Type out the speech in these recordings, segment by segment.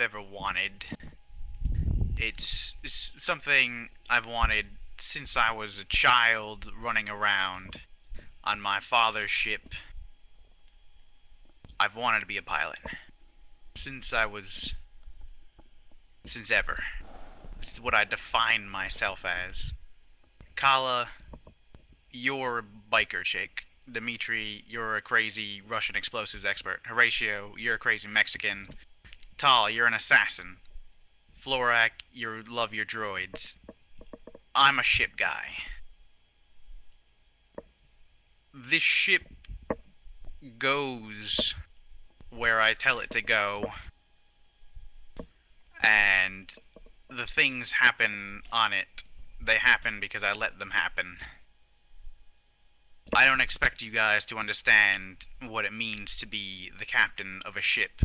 ever wanted. It's something I've wanted since I was a child running around on my father's ship. I've wanted to be a pilot. Since I was... since ever. It's what I define myself as. Kala, you're a biker chick. Dimitri, you're a crazy Russian explosives expert. Horatio, you're a crazy Mexican. Tal, you're an assassin. Florak, you love your droids. I'm a ship guy. This ship goes where I tell it to go, and the things happen on it. They happen because I let them happen. I don't expect you guys to understand what it means to be the captain of a ship,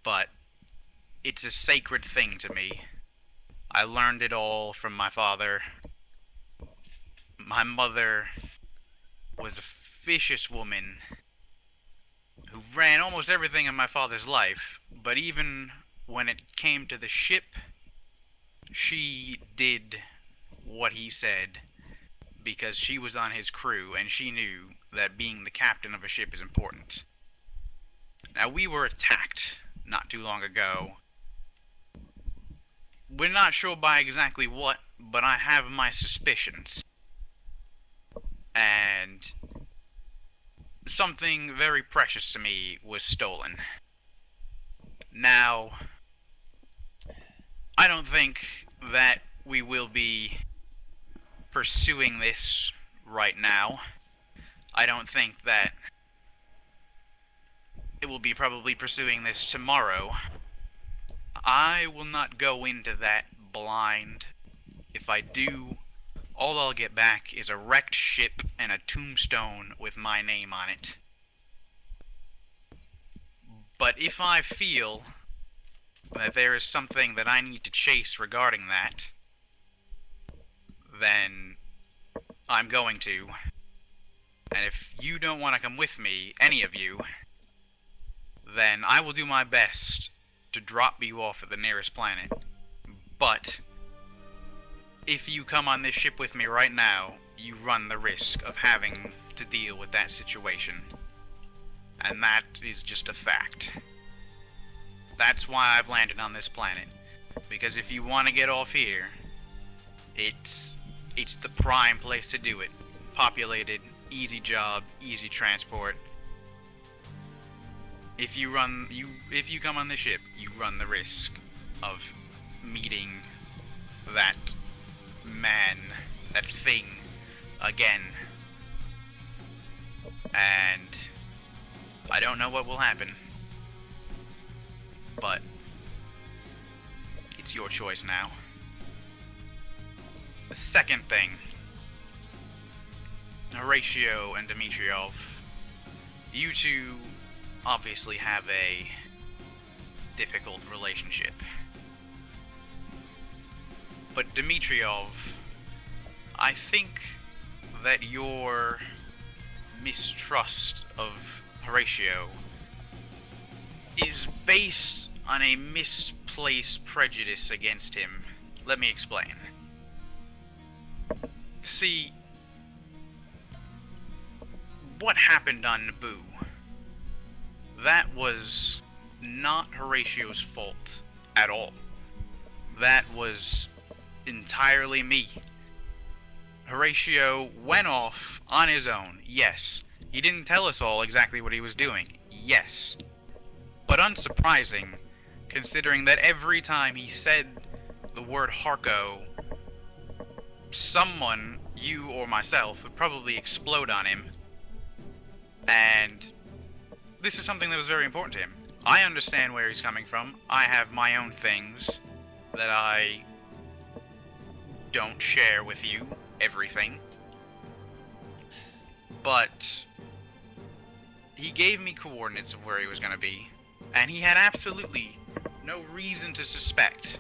but it's a sacred thing to me. I learned it all from my father. My mother was a vicious woman who ran almost everything in my father's life, but even when it came to the ship, she did what he said because she was on his crew and she knew that being the captain of a ship is important. Now, we were attacked not too long ago. We're not sure by exactly what, but I have my suspicions. And something very precious to me was stolen. Now, I don't think that we will be pursuing this right now. I don't think that it will be probably pursuing this tomorrow. I will not go into that blind. If I do, all I'll get back is a wrecked ship and a tombstone with my name on it. But if I feel that there is something that I need to chase regarding that, then I'm going to. And if you don't want to come with me, any of you, then I will do my best to drop you off at the nearest planet. But if you come on this ship with me right now, you run the risk of having to deal with that situation. And that is just a fact. That's why I've landed on this planet. Because if you want to get off here, it's the prime place to do it. Populated, easy job, easy transport. If you come on the ship, you run the risk of meeting that man, that thing, again. And I don't know what will happen, but it's your choice now. The second thing, Horatio and Dimitrov, you two obviously have a difficult relationship. But Dimitrov, I think that your mistrust of Horatio is based on a misplaced prejudice against him. Let me explain. See, what happened on Naboo, that was not Horatio's fault at all. That was entirely me. Horatio went off on his own, yes. He didn't tell us all exactly what he was doing, yes. But unsurprising, considering that every time he said the word Harko, someone, you or myself, would probably explode on him. And this is something that was very important to him. I understand where he's coming from. I have my own things that I don't share with you, everything. But he gave me coordinates of where he was going to be, and he had absolutely no reason to suspect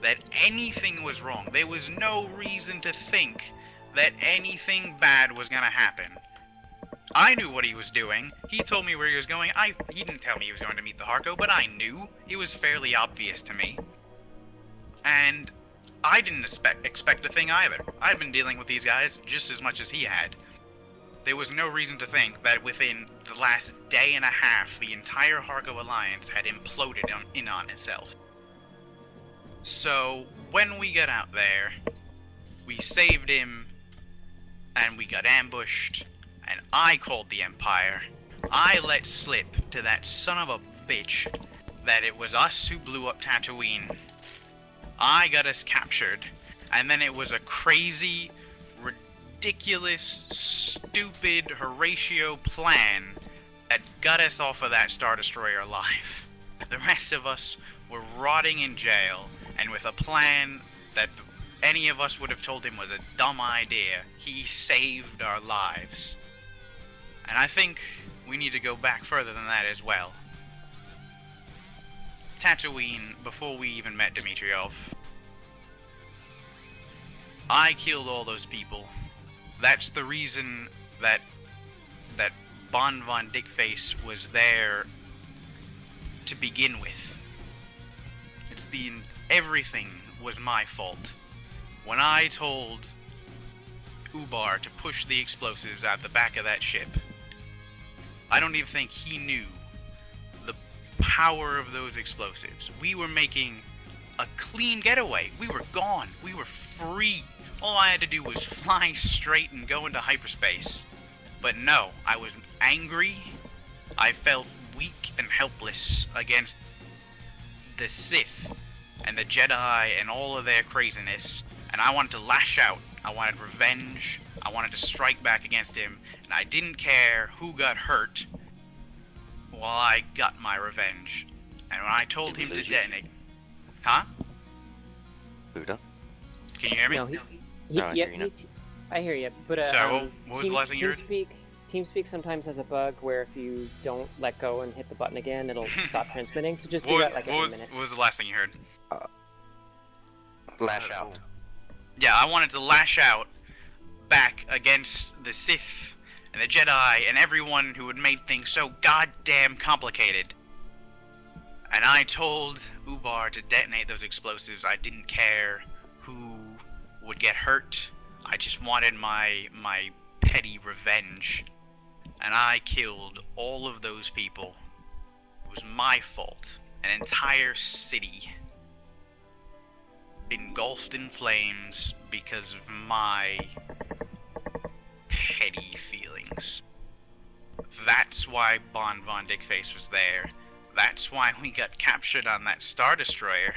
that anything was wrong. There was no reason to think that anything bad was going to happen. I knew what he was doing. He told me where he was going. He didn't tell me he was going to meet the Harco, but I knew. It was fairly obvious to me. And I didn't expect a thing either. I'd been dealing with these guys just as much as he had. There was no reason to think that within the last day and a half, the entire Harco Alliance had imploded in on itself. So, when we got out there, we saved him, and we got ambushed, and I called the Empire. I let slip to that son of a bitch that it was us who blew up Tatooine. I got us captured, and then it was a crazy, ridiculous, stupid Horatio plan that got us off of that Star Destroyer alive. The rest of us were rotting in jail, and with a plan that any of us would have told him was a dumb idea, he saved our lives. And I think we need to go back further than that as well. Tatooine, before we even met Dimitriov, I killed all those people. That's the reason that Bon Von Dickface was there to begin with. Everything was my fault. When I told Ubar to push the explosives out the back of that ship, I don't even think he knew the power of those explosives. We were making a clean getaway. We were gone. We were free. All I had to do was fly straight and go into hyperspace. But no, I was angry. I felt weak and helpless against the Sith and the Jedi and all of their craziness. And I wanted to lash out. I wanted revenge. I wanted to strike back against him. And I didn't care who got hurt while I got my revenge. And when I told him to detonate... Huh? Buddha? Can you hear me? No, I hear you. But sorry, what was the last thing you heard? TeamSpeak sometimes has a bug where if you don't let go and hit the button again, it'll stop transmitting. So just do that like every minute. What was the last thing you heard? Lash out. Yeah, I wanted to lash out back against the Sith and the Jedi and everyone who had made things so goddamn complicated. And I told Ubar to detonate those explosives. I didn't care who would get hurt. I just wanted my petty revenge. And I killed all of those people. It was my fault. An entire city engulfed in flames because of my petty feelings. That's why Bon Von Dickface was there. That's why we got captured on that Star Destroyer.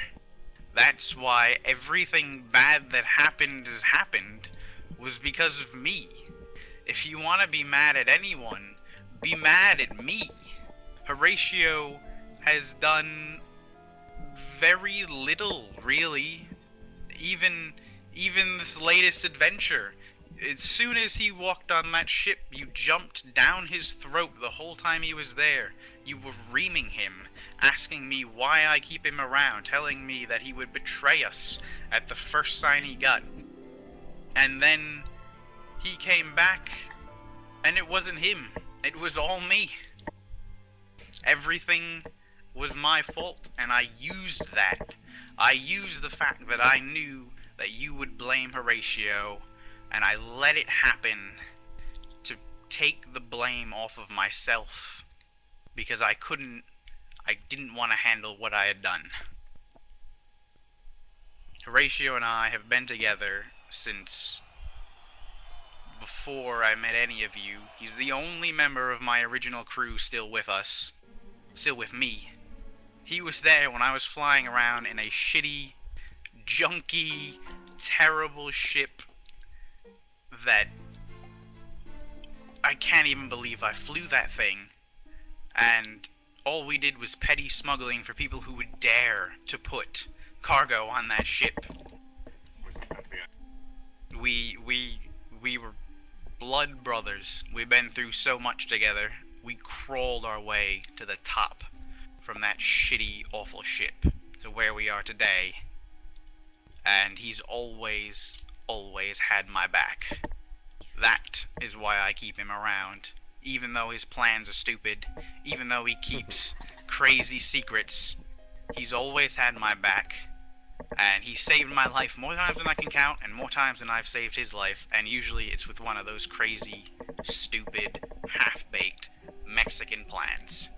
That's why everything bad that happened was because of me. If you want to be mad at anyone, be mad at me. Horatio has done very little, really. Even this latest adventure. As soon as he walked on that ship, you jumped down his throat the whole time he was there. You were reaming him, asking me why I keep him around, telling me that he would betray us at the first sign he got. And then he came back, and it wasn't him. It was all me. Everything was my fault, and I used that. I used the fact that I knew that you would blame Horatio, and I let it happen to take the blame off of myself, because I didn't want to handle what I had done. Horatio and I have been together since before I met any of you. He's the only member of my original crew still with us. Still with me. He was there when I was flying around in a shitty, junky, terrible ship that I can't even believe I flew that thing. And all we did was petty smuggling for people who would dare to put cargo on that ship. We were blood brothers. We've been through so much together. We crawled our way to the top from that shitty, awful ship to where we are today. And he's always had my back. That is why I keep him around. even though his plans are stupid, even though he keeps crazy secrets, he's always had my back, and he saved my life more times than I can count, and more times than I've saved his life, and usually it's with one of those crazy, stupid, half-baked Mexican plans.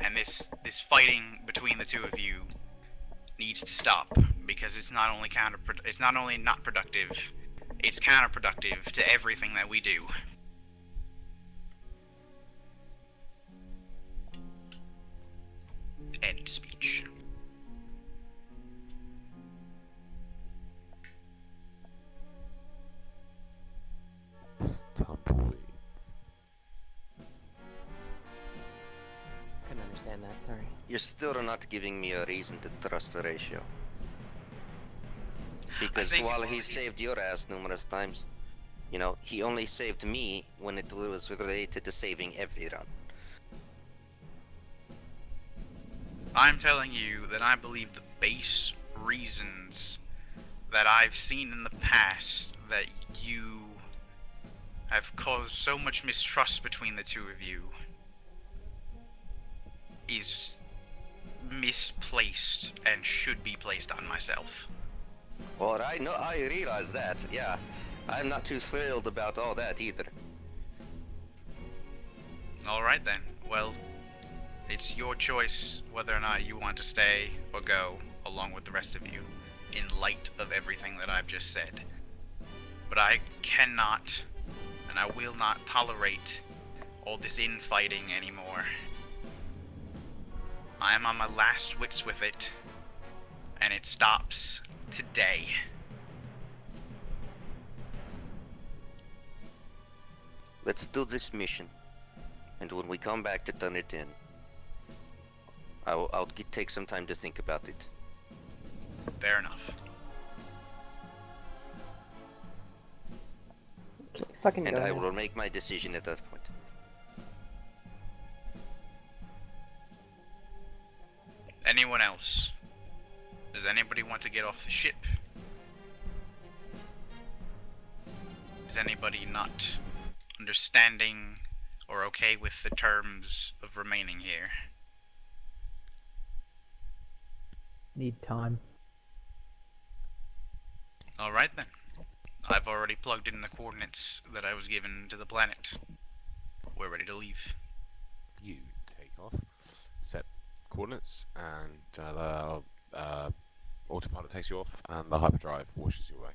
And this fighting between the two of you needs to stop, because it's not only not productive, it's counterproductive to everything that we do. End speech. Tumbleweeds. Couldn't understand that. Sorry. You're still not giving me a reason to trust the ratio. Because while he saved your ass numerous times, you know, he only saved me when it was related to saving everyone. I'm telling you that I believe the base reasons that I've seen in the past that you have caused so much mistrust between the two of you is misplaced and should be placed on myself. Well, I realize that, yeah. I'm not too thrilled about all that either. Alright then, well, it's your choice whether or not you want to stay or go along with the rest of you in light of everything that I've just said. But I cannot and I will not tolerate all this infighting anymore. I am on my last wits with it, and it stops today. Let's do this mission, and when we come back to turn it in, I'll take some time to think about it. Fair enough. Okay, fucking And go I ahead. will make my decision at that point. Anyone else? Does anybody want to get off the ship? Is anybody not understanding or okay with the terms of remaining here? Need time. Alright then. I've already plugged in the coordinates that I was given to the planet. We're ready to leave. You take off, set coordinates, and the autopilot takes you off, and the hyperdrive washes you away.